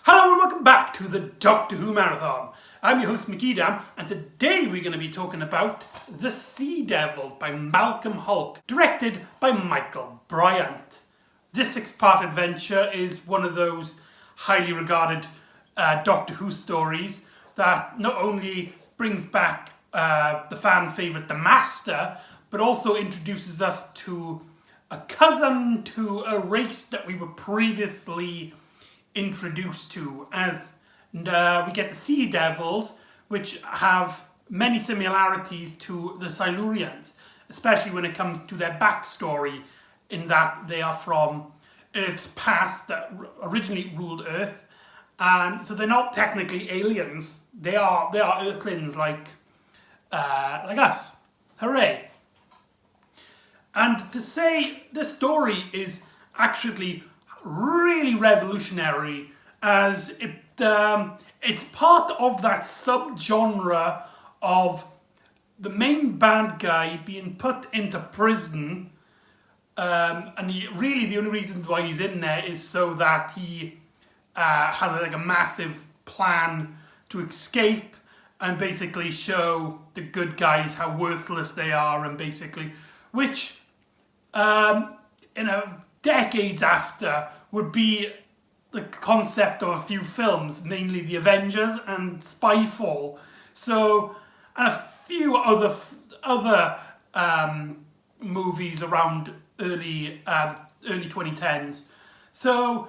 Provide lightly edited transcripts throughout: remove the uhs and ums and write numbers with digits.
Hello and welcome back to the Doctor Who Marathon. I'm your host McEdam, and today we're going to be talking about The Sea Devils by Malcolm Hulke, directed by Michael Bryant. This six-part adventure is one of those highly regarded Doctor Who stories that not only brings back the fan favourite The Master, but also introduces us to a cousin to a race that we were previously introduced to, as we get the Sea Devils, which have many similarities to the Silurians, especially when it comes to their backstory, in that they are from Earth's past that originally ruled Earth, and so they're not technically aliens. They are Earthlings like us. Hooray! And to say this story is actually really revolutionary, as it's part of that subgenre of the main bad guy being put into prison, and really the only reason why he's in there is so that he has like a massive plan to escape and basically show the good guys how worthless they are, and basically, which decades after would be the concept of a few films, mainly The Avengers and Spyfall. So, and a few other movies around early 2010s. So,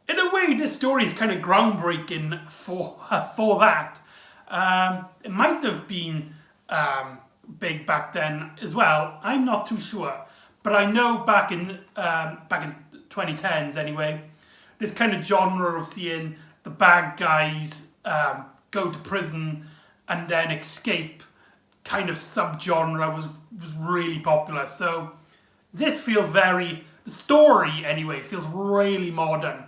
in a way, this story is kind of groundbreaking for that. It might have been big back then as well. I'm not too sure. But I know back in 2010s anyway, this kind of genre of seeing the bad guys go to prison and then escape, kind of subgenre was really popular. So this feels the story anyway, feels really modern.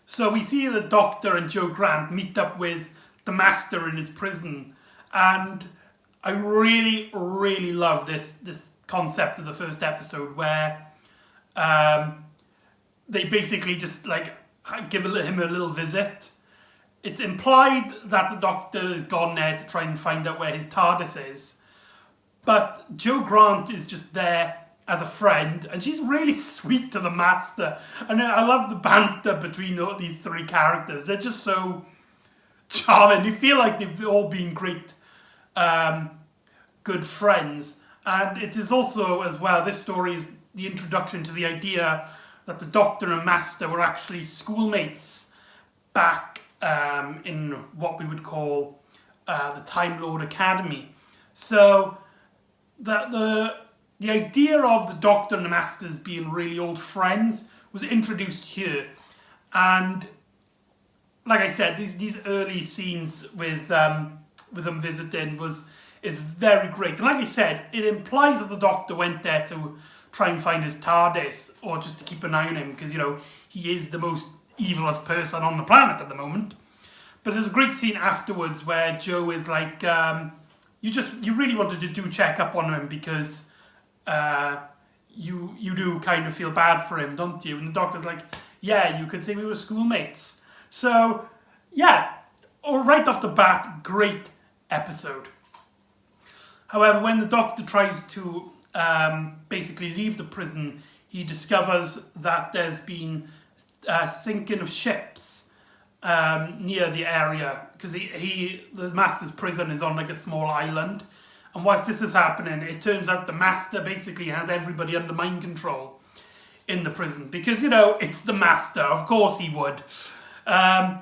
So we see the Doctor and Jo Grant meet up with the Master in his prison, and I really, really love this concept of the first episode, where they basically just like give him a little visit. It's implied that the Doctor has gone there to try and find out where his TARDIS is, but Jo Grant is just there as a friend, and she's really sweet to the Master. And I love the banter between these three characters. They're just so charming. You feel like they've all been great good friends. And it is also, as well, this story is the introduction to the idea that the Doctor and Master were actually schoolmates back in what we would call the Time Lord Academy. So the idea of the Doctor and the Masters being really old friends was introduced here. And like I said, these early scenes with them visiting is very great. And like I said, it implies that the Doctor went there to try and find his TARDIS, or just to keep an eye on him, because, he is the most evilest person on the planet at the moment. But there's a great scene afterwards where Jo is like, you really wanted to do check up on him, because you do kind of feel bad for him, don't you? And the Doctor's like, yeah, you could say we were schoolmates. So, yeah, right off the bat, great episode. However, when the Doctor tries to basically leave the prison, he discovers that there's been sinking of ships near the area, because the Master's prison is on like a small island. And whilst this is happening, it turns out the Master basically has everybody under mind control in the prison, because, it's the Master. Of course he would. And,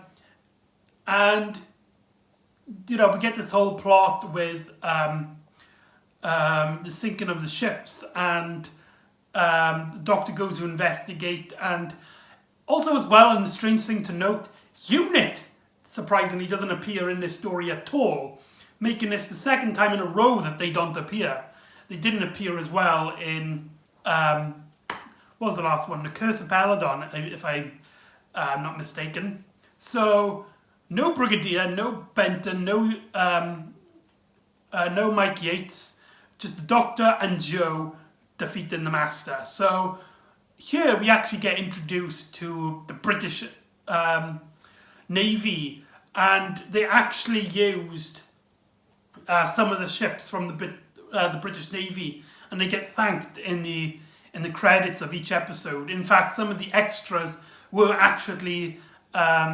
we get this whole plot with the sinking of the ships, and the Doctor goes to investigate. And also, as well, and a strange thing to note, Unit surprisingly doesn't appear in this story at all, making this the second time in a row that they don't appear. They didn't appear as well in what was the last one? The Curse of Peladon, if I'm not mistaken. So no Brigadier, no Benton, no Mike Yates. Just the Doctor and Jo defeating the Master. So here we actually get introduced to the British Navy, and they actually used some of the ships from the British Navy, and they get thanked in the credits of each episode. In fact, some of the extras were actually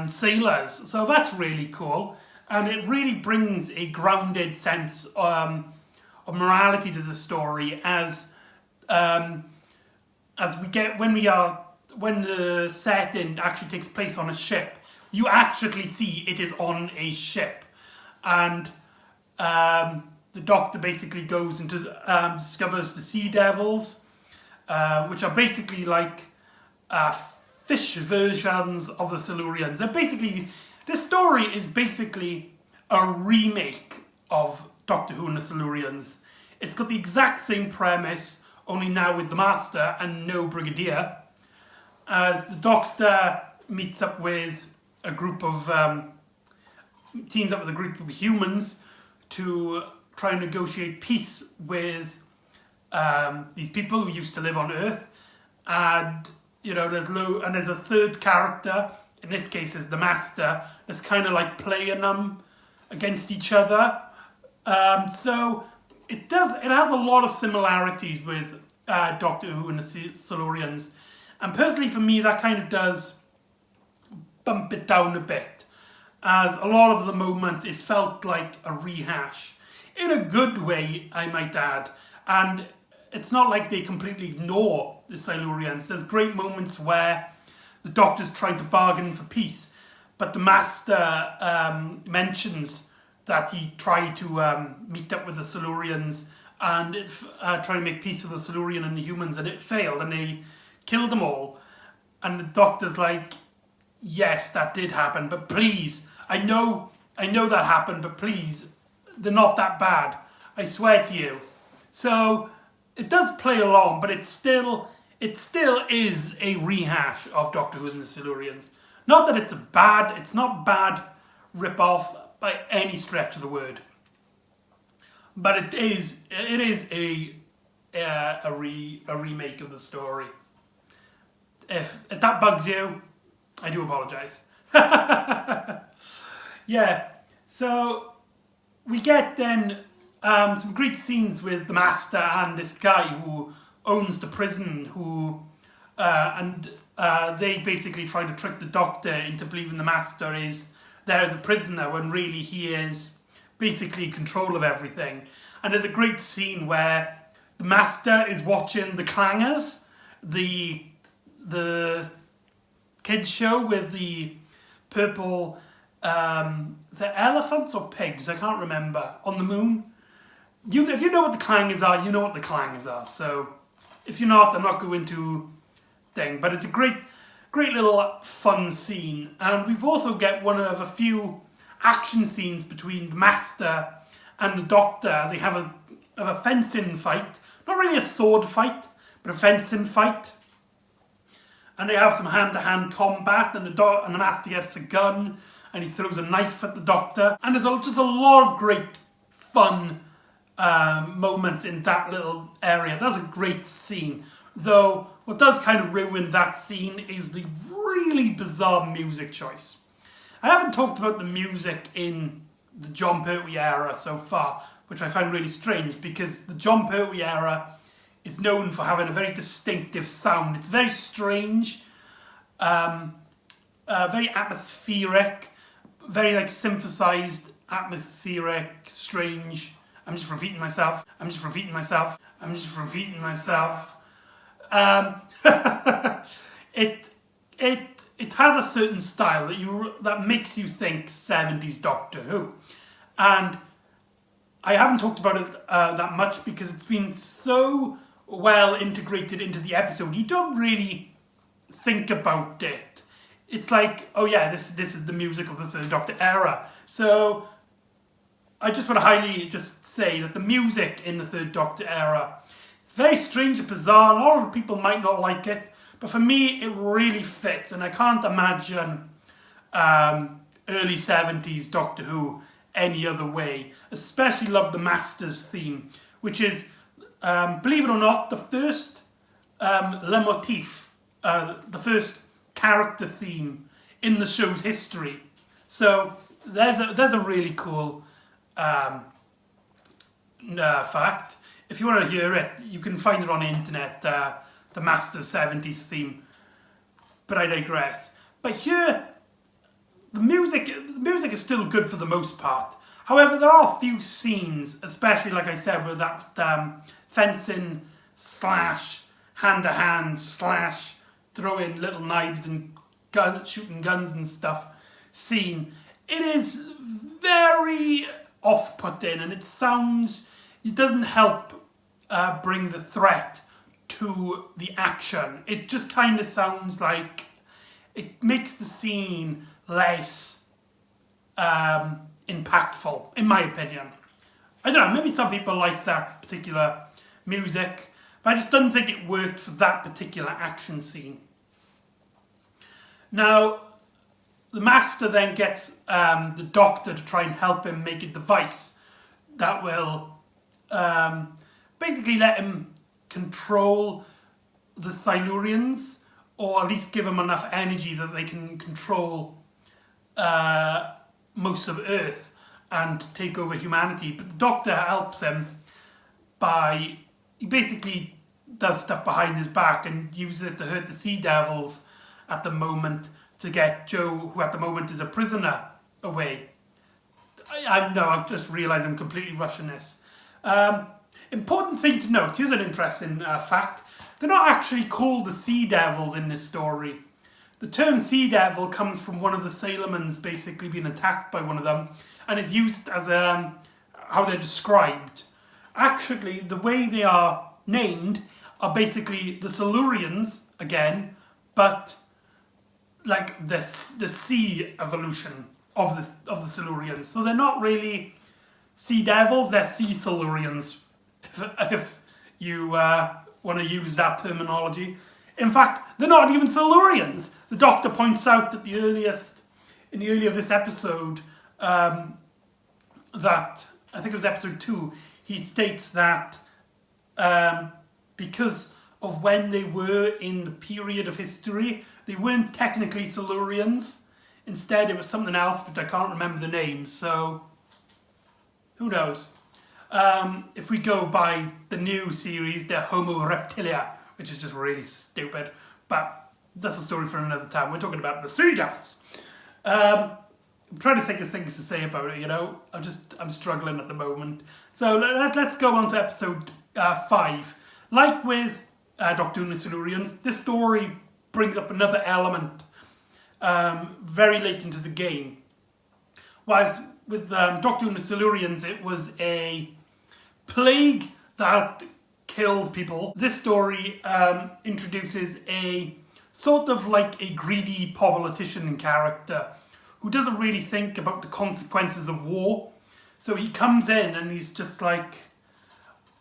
sailors, so that's really cool, and it really brings a grounded sense of morality to the story as we get when the setting actually takes place on a ship. You actually see it is on a ship, and the Doctor basically goes and discovers the Sea Devils, which are basically like fish versions of the Silurians. This story is basically a remake of Doctor Who and the Silurians. It's got the exact same premise, only now with the Master and no Brigadier, as the Doctor teams up with a group of humans to try and negotiate peace with these people who used to live on Earth, and there's a third character. In this case, is the Master. That's kind of like playing them against each other. So it has a lot of similarities with Doctor Who and the Silurians, and personally for me that kind of does bump it down a bit, as a lot of the moments it felt like a rehash, in a good way I might add, and it's not like they completely ignore the Silurians. There's great moments where the Doctor's trying to bargain for peace, but the Master mentions that he tried to meet up with the Silurians and try to make peace with the Silurian and the humans, and it failed, and they killed them all. And the Doctor's like, yes, that did happen, but please, I know that happened, but please, they're not that bad. I swear to you. So it does play along, but it still is a rehash of Doctor Who and the Silurians. Not that it's not bad rip-off by any stretch of the word, but it is a remake of the story. If that bugs you, I do apologise. Yeah, so we get then some great scenes with the Master and this guy who owns the prison, they basically try to trick the Doctor into believing the Master is there as a prisoner when really he is basically in control of everything. And there's a great scene where the Master is watching the Clangers, the kids show with the purple, the elephants or pigs, I can't remember, on the moon. If you know what the Clangers are, you know what the Clangers are. So if you're not, I'm not going to thing. But it's a great little fun scene. And we've also get one of a few action scenes between the Master and the Doctor as they have a fencing fight. Not really a sword fight, but a fencing fight. And they have some hand-to-hand combat, and the Master gets a gun, and he throws a knife at the Doctor. And there's just a lot of great fun moments in that little area. That's a great scene. Though, what does kind of ruin that scene is the really bizarre music choice. I haven't talked about the music in the Jon Pertwee era so far, which I find really strange, because the Jon Pertwee era is known for having a very distinctive sound. It's very strange, very atmospheric, very like synthesized, atmospheric, strange. I'm just repeating myself. It has a certain style that makes you think 70s Doctor Who, and I haven't talked about it that much because it's been so well integrated into the episode. You don't really think about it. It's like, oh yeah, this is the music of the Third Doctor era. So I just want to highly just say that the music in the Third Doctor era is very strange and bizarre. A lot of people might not like it, but for me, it really fits, and I can't imagine early 70s Doctor Who any other way. Especially love the Master's theme, which is, believe it or not, the first leitmotif, the first character theme in the show's history. So there's a really cool fact. If you want to hear it, you can find it on the internet, the Masters 70s theme. But I digress. But here, the music is still good for the most part. However, there are a few scenes, especially like I said, with that fencing / hand-to-hand / throwing little knives and shooting guns and stuff scene. It is very off-putting, and it doesn't help bring the threat to the action. It just kind of sounds like it makes the scene less impactful, in my opinion. I don't know, maybe some people like that particular music, but I just don't think it worked for that particular action scene. Now, the Master then gets the Doctor to try and help him make a device that will basically let him control the Silurians, or at least give them enough energy that they can control most of Earth and take over humanity. But the Doctor helps him by, he basically does stuff behind his back and uses it to hurt the Sea Devils at the moment to get Joe, who at the moment is a prisoner, away. I know, I've just realised I'm completely rushing this. Important thing to note, here's an interesting fact. They're not actually called the Sea Devils in this story. The term Sea Devil comes from one of the Sailormen's basically being attacked by one of them, and is used as how they're described. Actually, the way they are named are basically the Silurians, again, but like the sea evolution of the Silurians. So they're not really Sea Devils, they're Sea Silurians, if you want to use that terminology. In fact, they're not even Silurians. The Doctor points out at in the early of this episode, that, I think it was episode 2, he states that because of when they were in the period of history, they weren't technically Silurians. Instead, it was something else, but I can't remember the name, so who knows? If we go by the new series, they're Homo Reptilia, which is just really stupid, but that's a story for another time. We're talking about the Sea Devils. I'm trying to think of things to say about it, you know? I'm struggling at the moment. So let's go on to episode 5. Like with Doctor Who and the Silurians, this story brings up another element very late into the game. Whereas with Doctor Who and the Silurians, it was a plague that killed people. This story introduces a sort of like a greedy politician character who doesn't really think about the consequences of war. So he comes in and he's just like,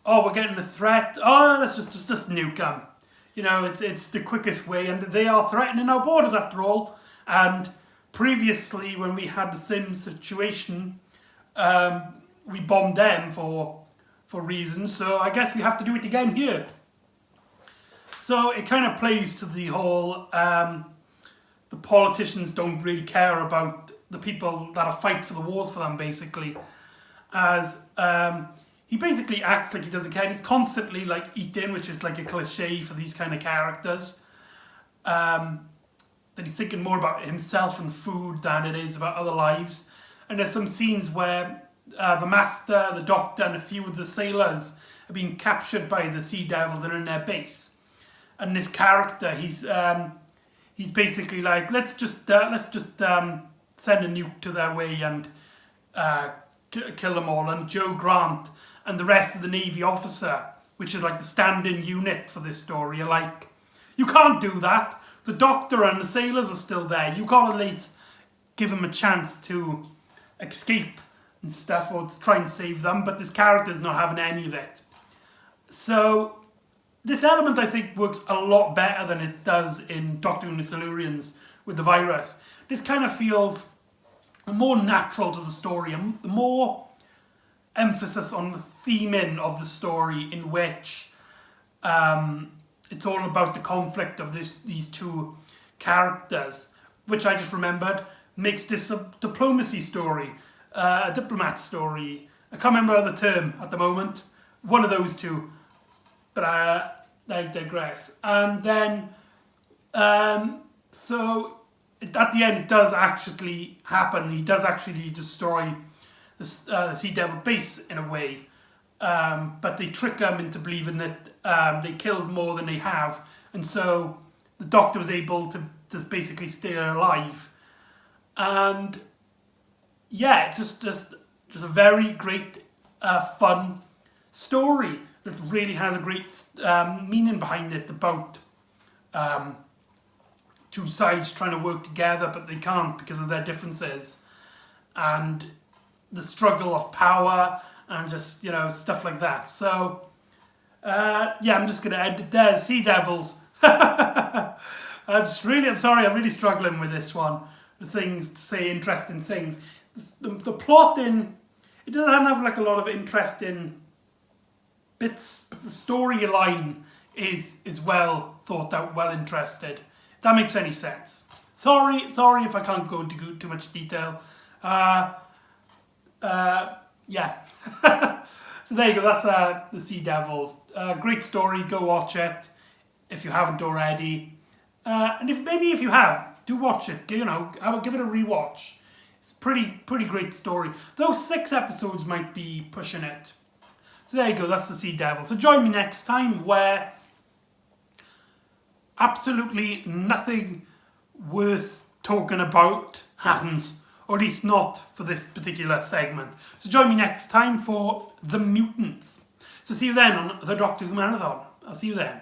oh, we're getting a threat. Oh, let's just nuke them. You know, it's the quickest way, and they are threatening our borders after all. And previously, when we had the same situation, we bombed them for reasons. So I guess we have to do it again here. So it kind of plays to the whole, the politicians don't really care about the people that are fight for the wars for them, basically. As he basically acts like he doesn't care. He's constantly like eating, which is like a cliche for these kind of characters. That he's thinking more about himself and food than it is about other lives. And there's some scenes where the Master, the Doctor, and a few of the sailors are being captured by the Sea Devils and in their base. And this character, he's basically like, let's just send a nuke to their way and kill them all. And Joe Grant and the rest of the Navy officer, which is like the stand-in unit for this story, are like, you can't do that. The Doctor and the sailors are still there. You gotta at least give them a chance to escape and stuff, or to try and save them, but this character's not having any of it. So this element, I think, works a lot better than it does in Doctor Who and the Silurians with the virus. This kind of feels more natural to the story, and the more emphasis on the theming of the story, in which it's all about the conflict of these two characters, which I just remembered, makes this a diplomacy story, a diplomat story. I can't remember the term at the moment. One of those two. But I digress. And then, so at the end, it does actually happen. He does actually destroy the Sea Devil base in a way. But they trick him into believing that they killed more than they have. And so the Doctor was able to basically stay alive. And yeah, it's just a very great, fun story that really has a great meaning behind it about two sides trying to work together, but they can't because of their differences, and the struggle of power and just, stuff like that. So yeah, I'm just going to end it there. Sea Devils. I'm sorry, I'm really struggling with this one. The things to say, interesting things. The plotting, it doesn't have like a lot of interesting bits, but the storyline is well thought out, well interested. If that makes any sense. Sorry if I can't go into too much detail. Yeah. So there you go, that's the Sea Devils. Great story, go watch it if you haven't already. And if you have, do watch it. Give it a rewatch. It's pretty great story. Those 6 episodes might be pushing it. So there you go, that's the Sea Devil. So join me next time where absolutely nothing worth talking about happens. Or at least not for this particular segment. So join me next time for The Mutants. So see you then on the Doctor Who Marathon. I'll see you then.